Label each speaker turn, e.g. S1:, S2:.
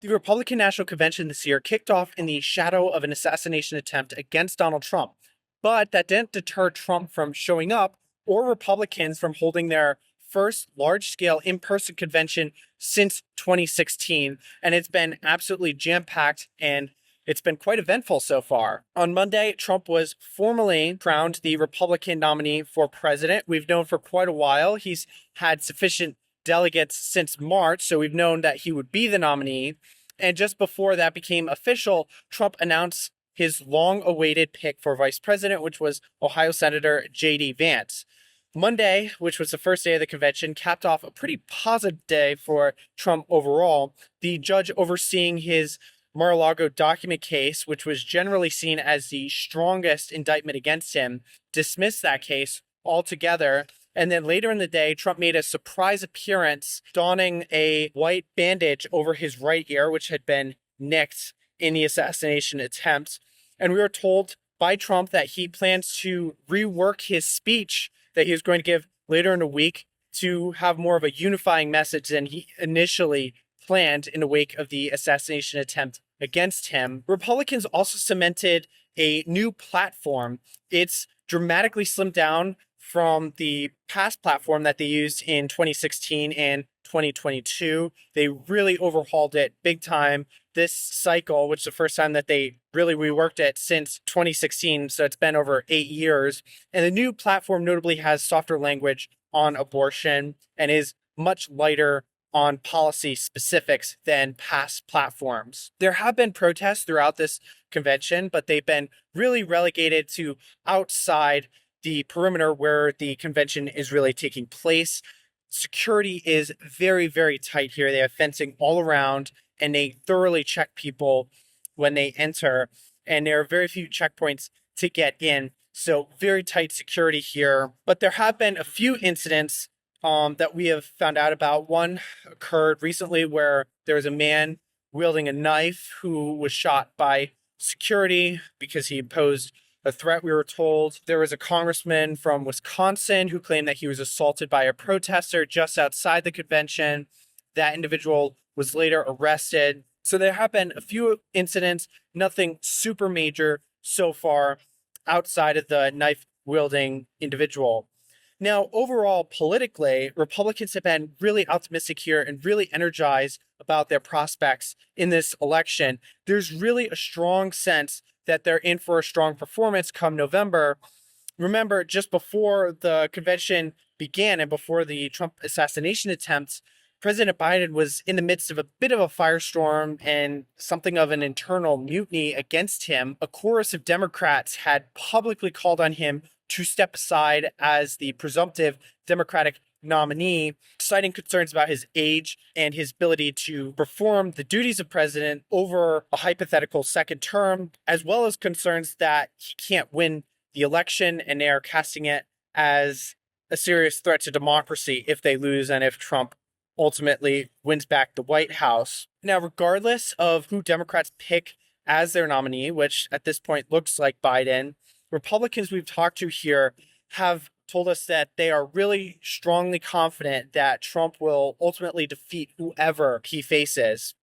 S1: The Republican National Convention this year kicked off in the shadow of an assassination attempt against Donald Trump, but that didn't deter Trump from showing up or Republicans from holding their first large-scale in-person convention since 2016, and it's been absolutely jam-packed and it's been quite eventful so far. On Monday, Trump was formally crowned the Republican nominee for president. We've known for quite a while he's had sufficient delegates since March, so we've known that he would be the nominee. And just before that became official, Trump announced his long-awaited pick for vice president, which was Ohio Senator J.D. Vance. Monday, which was the first day of the convention, capped off a pretty positive day for Trump overall. The judge overseeing his Mar-a-Lago document case, which was generally seen as the strongest indictment against him, dismissed that case altogether. And then later in the day, Trump made a surprise appearance, donning a white bandage over his right ear, which had been nicked in the assassination attempt. And we were told by Trump that he plans to rework his speech that he was going to give later in the week to have more of a unifying message than he initially planned in the wake of the assassination attempt against him. Republicans also cemented a new platform. It's dramatically slimmed down from the past platform that they used in 2016 and 2022. They really overhauled it big time this cycle, which is the first time that they really reworked it since 2016. So it's been over 8 years. And the new platform notably has softer language on abortion and is much lighter on policy specifics than past platforms. There have been protests throughout this convention, but they've been really relegated to outside the perimeter where the convention is really taking place. Security is very, very tight here. They have fencing all around and they thoroughly check people when they enter. And there are very few checkpoints to get in. So very tight security here. But there have been a few incidents that we have found out about. One occurred recently where there was a man wielding a knife who was shot by security because he posed a threat, we were told. There was a congressman from Wisconsin who claimed that he was assaulted by a protester just outside the convention. That individual was later arrested. So there have been a few incidents, nothing super major so far outside of the knife-wielding individual. Now, overall, politically, Republicans have been really optimistic here and really energized about their prospects in this election. There's really a strong sense that they're in for a strong performance come November. Remember, just before the convention began and before the Trump assassination attempts, President Biden was in the midst of a bit of a firestorm and something of an internal mutiny against him. A chorus of Democrats had publicly called on him to step aside as the presumptive Democratic nominee, citing concerns about his age and his ability to perform the duties of president over a hypothetical second term, as well as concerns that he can't win the election, and they are casting it as a serious threat to democracy if they lose and if Trump ultimately wins back the White House. Now, regardless of who Democrats pick as their nominee, which at this point looks like Biden, Republicans we've talked to here have told us that they are really strongly confident that Trump will ultimately defeat whoever he faces.